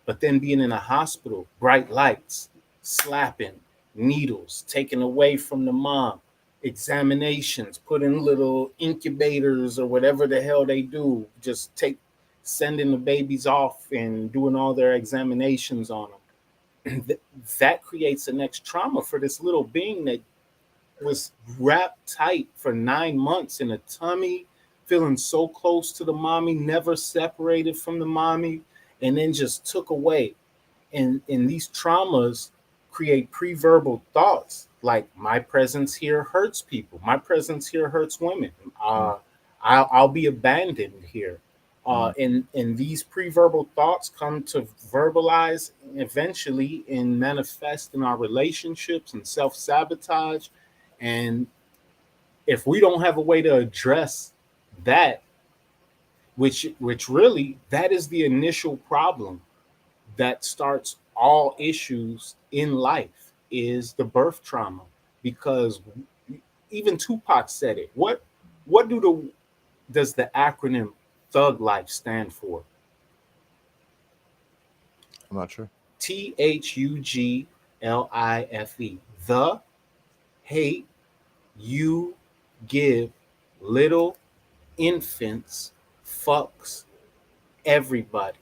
But then being in a hospital, bright lights, slapping, needles taken away from the mom, examinations, put in little incubators or whatever the hell they do, just sending the babies off and doing all their examinations on them. That creates an next trauma for this little being that was wrapped tight for 9 months in a tummy, feeling so close to the mommy, never separated from the mommy, and then just took away. And these traumas create pre-verbal thoughts like my presence here hurts people. My presence here hurts women. I'll be abandoned here. And these pre-verbal thoughts come to verbalize eventually and manifest in our relationships and self-sabotage. And if we don't have a way to address that, which really that is the initial problem that starts all issues in life, is the birth trauma. Because even Tupac said it. What does the acronym Thug Life stand for? I'm not sure. THUGLIFE. The hate you give little infants fucks everybody.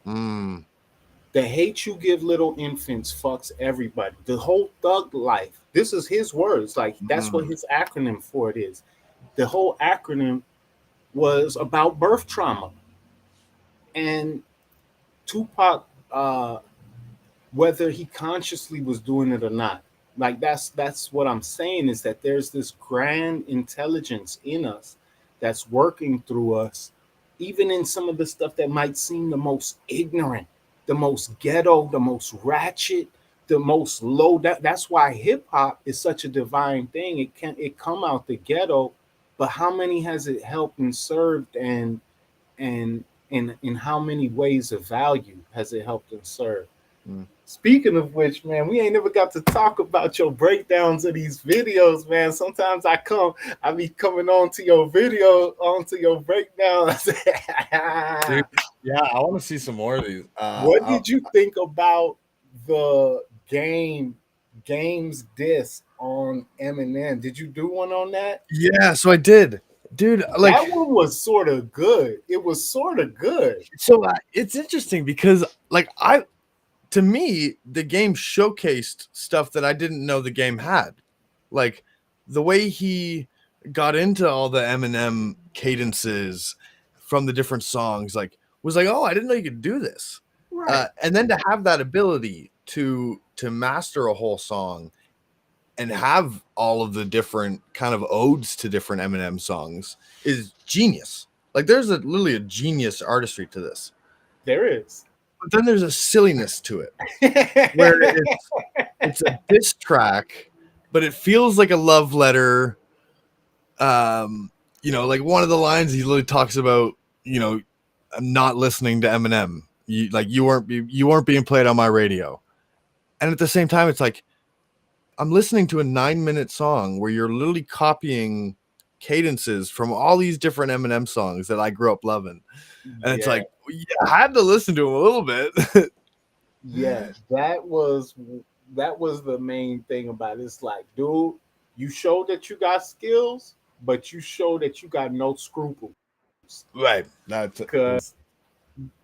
Mm. The hate you give little infants fucks everybody. The whole thug life. This is his words. Like that's what his acronym for it is. The whole acronym was about birth trauma. And Tupac, whether he consciously was doing it or not, like that's what I'm saying, is that there's this grand intelligence in us that's working through us, even in some of the stuff that might seem the most ignorant, the most ghetto, the most ratchet, the most low. That's why hip hop is such a divine thing. It come out the ghetto, but how many has it helped and served, and in how many ways of value has it helped and served? Speaking of which, man, we ain't never got to talk about your breakdowns of these videos, man. Sometimes I be coming onto your breakdowns. Dude, Yeah, I want to see some more of these. What did you think about the games disc on Eminem? Did you do one on that? Yeah, so I did, dude. Like, That one was sort of good. It was sort of good. so it's interesting because, like, to me, the game showcased stuff that I didn't know the game had. Like the way he got into all the Eminem cadences from the different songs, like was like, oh, I didn't know you could do this. Right. And then to have that ability to master a whole song and have all of the different kind of odes to different Eminem songs is genius. Like there's literally a genius artistry to this. There is. But then there's a silliness to it where it's a diss track, but it feels like a love letter. Like one of the lines he literally talks about, I'm not listening to Eminem. You weren't being played on my radio. And at the same time, it's like I'm listening to a 9-minute song where you're literally copying cadences from all these different Eminem songs that I grew up loving. And it's like, I had to listen to him a little bit. Yeah, that was the main thing about it. It's like, dude, you show that you got skills, but you show that you got no scruples. Right. That's Because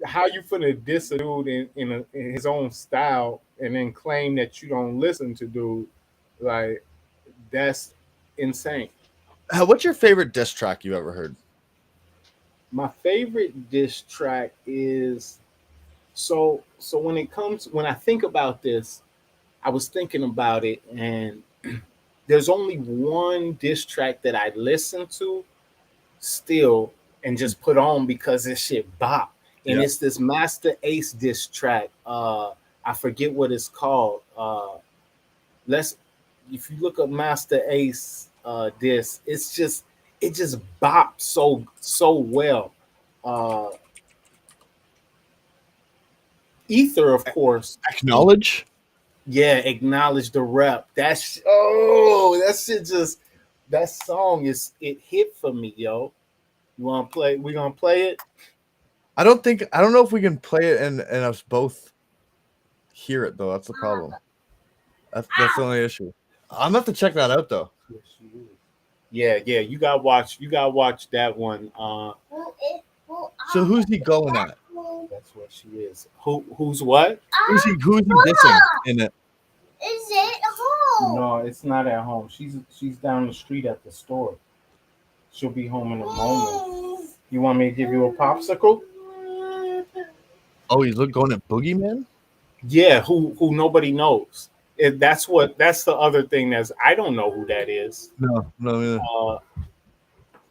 how you finna diss a dude in his own style and then claim that you don't listen to dude, like that's insane. What's your favorite diss track you ever heard? My favorite diss track is so when I think about this, I was thinking about it, and there's only one diss track that I listen to still and just put on because this shit bop. And Yeah. it's this Master Ace diss track. I forget what it's called. Let's If you look up Master Ace diss, it just bops so well. Uh Ether, of course. Acknowledge. Yeah, acknowledge the rep. That song it hit for me, yo. You wanna play? We gonna play it? I don't know if we can play it and us both hear it though. That's the problem. That's the only issue. I'm gonna have to check that out though. Yeah. You gotta watch that one. So who's he going at? That's what she is. Who's what? Who's he dissing in it? Is it home? No, it's not at home. She's down the street at the store. She'll be home in a moment. You want me to give you a popsicle? Oh, he's going at Boogeyman? Yeah, who nobody knows. That's the other thing I don't know who that is. No.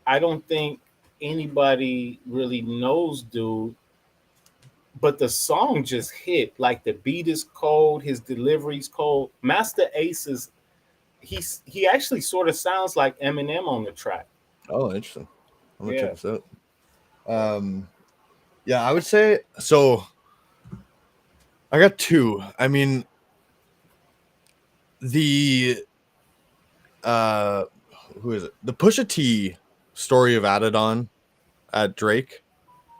I don't think anybody really knows, dude. But the song just hit. Like the beat is cold, his delivery's cold. Master Ace he actually sort of sounds like Eminem on the track. Oh, interesting. I'm gonna check this out. Yeah, I would say so. I got two. I mean, the who is it? The Pusha T story of Adidon at Drake,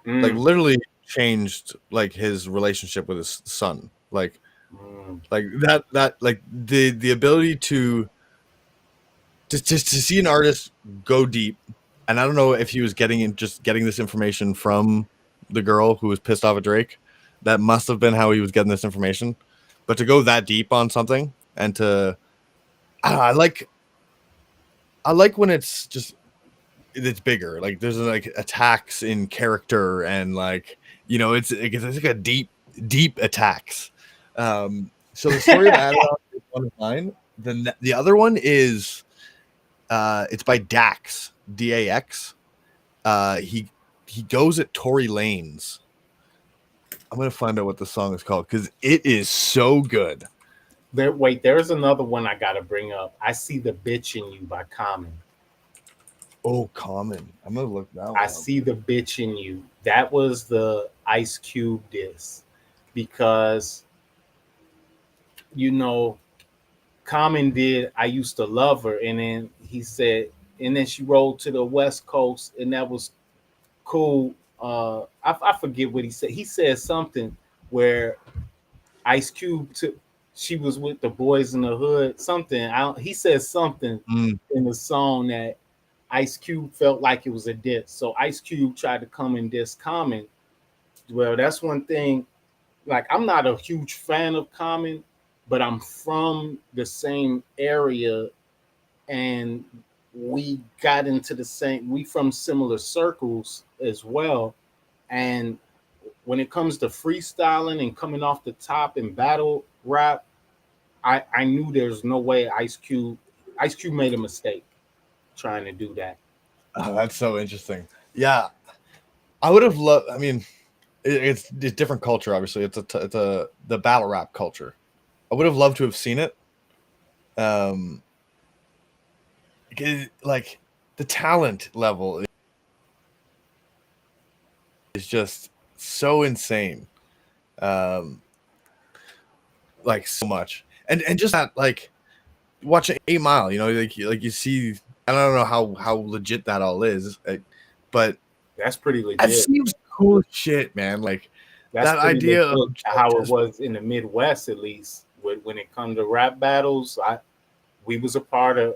like literally changed like his relationship with his son. Like that like the ability to see an artist go deep. And I don't know if he was getting this information from the girl who was pissed off at Drake. That must have been how he was getting this information. But to go that deep on something and I like when it's bigger. Like there's like attacks in character and like it's like a deep attacks. So the story of Adidon is one of mine. The other one is it's by Dax, DAX. He goes at Tory Lanez. I'm gonna find out what the song is called because it is so good. There's another one I gotta bring up. I See the Bitch in You by Common. Oh, Common. I'm gonna look that one I up. See the Bitch in You. That was the Ice Cube diss because Common did I Used to Love Her, and then he said, and then she rolled to the West Coast, and that was cool. I forget what he said. He said something where Ice Cube took. She was with the boys in the hood. Something. He said something Mm. in the song that Ice Cube felt like it was a diss. So Ice Cube tried to come and diss Common. Well, that's one thing. Like I'm not a huge fan of Common, but I'm from the same area, and we got into the same. We from similar circles as well, and when it comes to freestyling and coming off the top and battle rap, I knew there's no way Ice Cube made a mistake trying to do that. Oh, that's so interesting. Yeah, I would have loved. I mean, it's different culture. Obviously, it's a the battle rap culture. I would have loved to have seen it. Um, like the talent level is just so insane. Um, like so much, and just that like watching 8 Mile. You know, like you see. I don't know how legit that all is, but That's pretty that legit. seems cool as shit, man. Like That's that pretty idea of legit. How it just was in the Midwest, at least, when it come to rap battles. We was a part of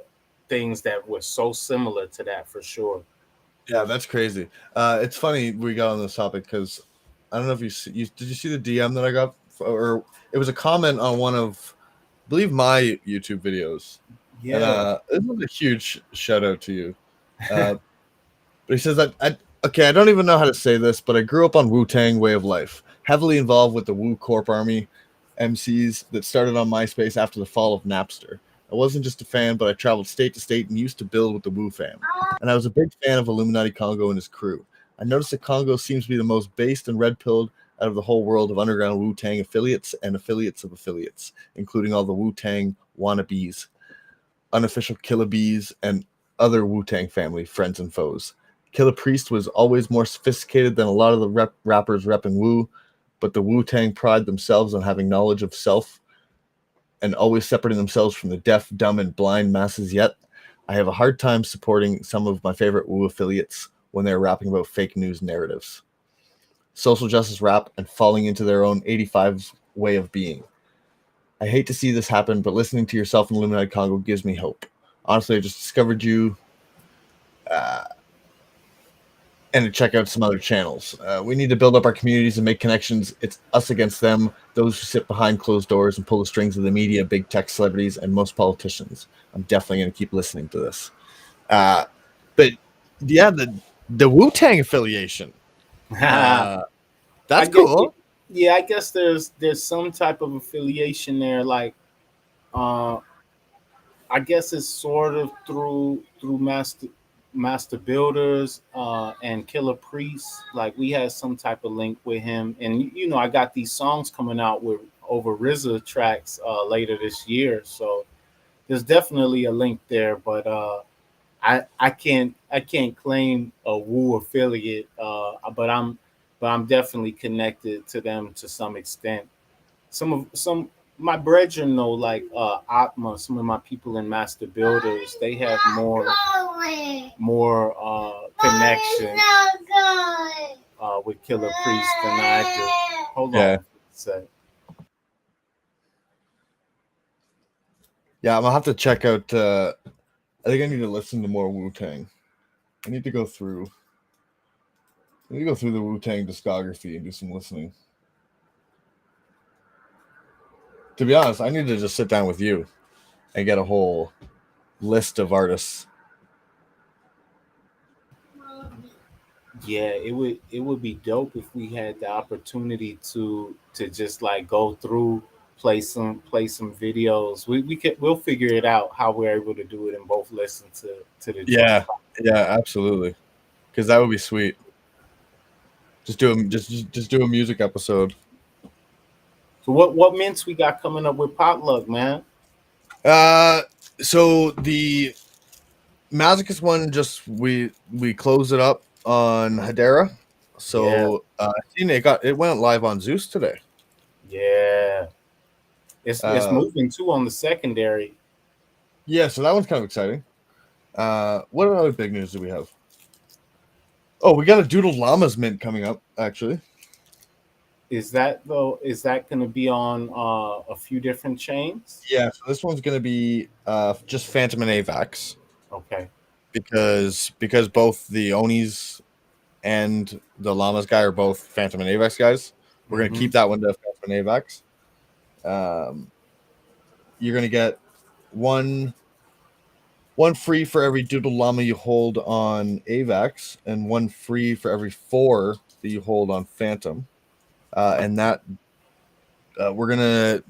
things that were so similar to that for sure. yeah, that's crazy. It's funny we got on this topic because I don't know if did you see the DM that I got, or it was a comment on one of, I believe, my YouTube videos, and Yeah. this is a huge shout out to you. Uh, but he says that okay, I don't even know how to say this, but I grew up on Wu Tang way of life, heavily involved with the Wu Corp Army MCs that started on MySpace after the fall of Napster. I wasn't just a fan, but I traveled state to state and used to build with the Wu fam. And I was a big fan of Illuminati Congo and his crew. I noticed that Congo seems to be the most based and red pilled out of the whole world of underground Wu Tang affiliates and affiliates of affiliates, including all the Wu Tang wannabes, unofficial Killer Bees, and other Wu Tang family, friends and foes. Killer Priest was always more sophisticated than a lot of the rappers repping Wu, but the Wu Tang pride themselves on having knowledge of self and always separating themselves from the deaf, dumb, and blind masses. Yet, I have a hard time supporting some of my favorite Wu affiliates when they're rapping about fake news narratives, social justice rap, and falling into their own 85 way of being. I hate to see this happen, but listening to yourself in Illuminati Congo gives me hope. Honestly, I just discovered you uh, and to check out some other channels. We need to build up our communities and make connections. It's us against them, those who sit behind closed doors and pull the strings of the media, big tech celebrities, and most politicians. I'm definitely going to keep listening to this. But yeah, the Wu Tang affiliation. I That's get cool. yeah, I guess there's some type of affiliation there. Like uh I guess it's sort of through master builders and Killer Priest. Like we had some type of link with him, and you know I got these songs coming out with over RZA tracks later this year, so there's definitely a link there. But I can't claim a Wu affiliate, but I'm definitely connected to them to some extent. Some my brethren know, like Atma, some of my people in Master Builders, they have more connection with Killer Priest than I do. Hold Yeah. on a sec. Yeah, I'm gonna have to check out. I think I need to listen to more Wu Tang. I need to go through. I need to go through the Wu Tang discography and do some listening. To be honest, I need to just sit down with you and get a whole list of artists. Yeah, it would be dope if we had the opportunity to just like go through, play some videos. We'll figure it out how we're able to do it and both listen to the joint. Yeah, yeah, absolutely. Because that would be sweet. Just do a music episode. So what mints we got coming up with potluck, man? Uh, so the Masochist one, just we close it up on Hedera. Yeah, So I seen it went live on Zeus today. yeah. It's Uh, moving too on the secondary. yeah, so that one's kind of exciting. What other big news do we have? Oh, we got a Doodle Llamas mint coming up, actually. Is that though? Is that going to be on a few different chains? Yeah, so this one's going to be just Phantom and AVAX Okay. because both the Onis and the Llamas guy are both Phantom and AVAX guys. We're going to Hmm. keep that one to Phantom and AVAX. You're going to get one free for every Doodle Llama you hold on AVAX, and one free for every 4 that you hold on Phantom. And that we're gonna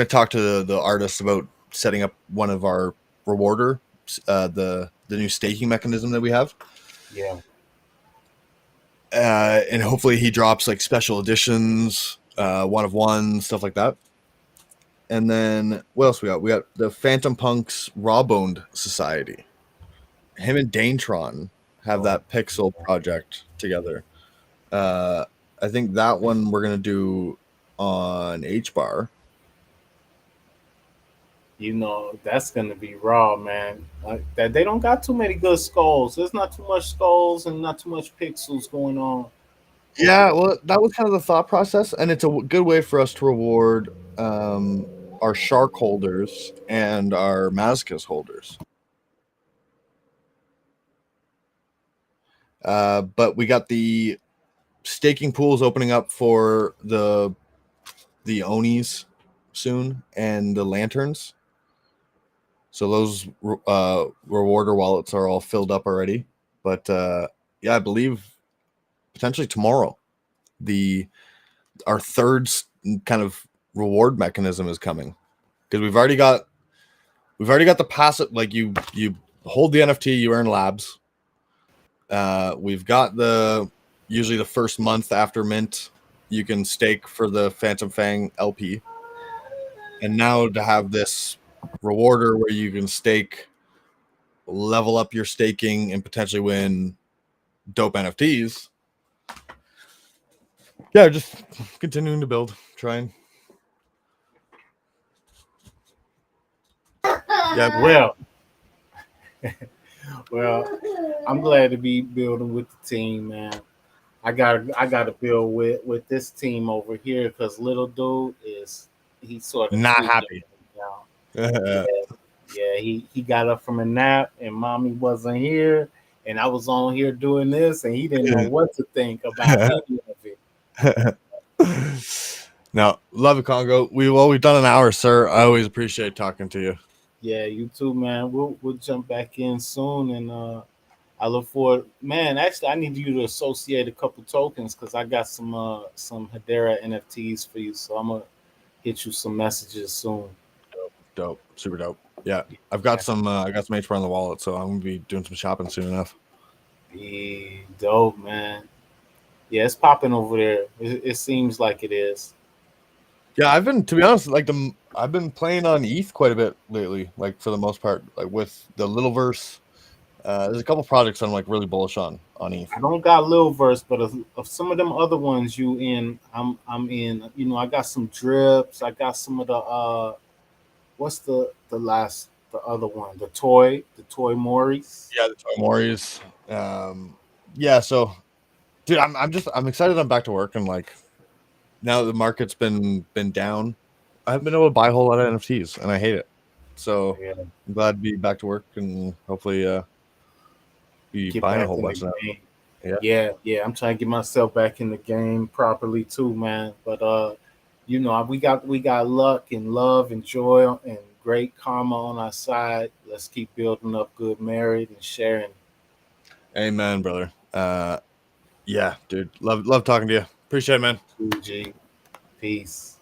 talk to the artists about setting up one of our rewarder, the new staking mechanism that we have, Yeah. and hopefully he drops like special editions, one of one stuff like that. And then what else we got? We got the Phantom Punks Raw Boned Society. Him and Danetron have Oh, that Pixel project together. Uh, I think that one we're gonna do on H bar. that's going to be raw, man. That they don't got too many good skulls. There's not too much skulls and not too much pixels going on over Yeah, well, that was kind of the thought process, and it's a good way for us to reward our shark holders and our Mazcus holders. But we got the staking pools opening up for the Onis soon and the lanterns. So those rewarder wallets are all filled up already. But yeah, I believe potentially tomorrow our third kind of reward mechanism is coming, because we've already got the passive, like you hold the NFT, you earn labs. We've got usually the first month after mint, you can stake for the Phantom Fang LP. And now to have this rewarder where you can stake, level up your staking, and potentially win dope NFTs. Yeah, just continuing to build, trying. Yeah, well, well, I'm glad to be building with the team, man. I got to build with this team over here because little dude is he's sort of not tweaking happy. now. Yeah. Yeah, he got up from a nap and mommy wasn't here, and I was on here doing this, and he didn't know what to think about any of it. No, love it, Congo. We've done an hour, sir. I always appreciate talking to you. Yeah, you too, man. We'll jump back in soon, and I look forward. Man, actually, I need you to associate a couple tokens because I got some Hedera NFTs for you, so I'm gonna hit you some messages soon. Dope, super dope. Yeah, I've got some. I got some HBAR on the wallet, so I'm gonna be doing some shopping soon enough. Be dope, man. Yeah, it's popping over there. It seems like it is. Yeah, I've been, to be honest, I've been playing on ETH quite a bit lately. Like for the most part, like with the Littleverse. There's a couple projects I'm like really bullish on ETH. I don't got Lil Verse, but of some of them other ones you in, I'm in. I got some drips. I got some of the what's the other one? The toy Morris. Yeah, the Tomoris. Yeah, so dude, I'm excited. I'm back to work, and like now that the market's been down, I haven't been able to buy a whole lot of NFTs, and I hate it. So Yeah, I'm glad to be back to work and hopefully be get buying a back whole in the bunch now. game. Yeah. Yeah. I'm trying to get myself back in the game properly too, man. But we got luck and love and joy and great karma on our side. Let's keep building up good merit and sharing. Amen, brother. Yeah, dude. Love talking to you. Appreciate it, man. 2G. Peace.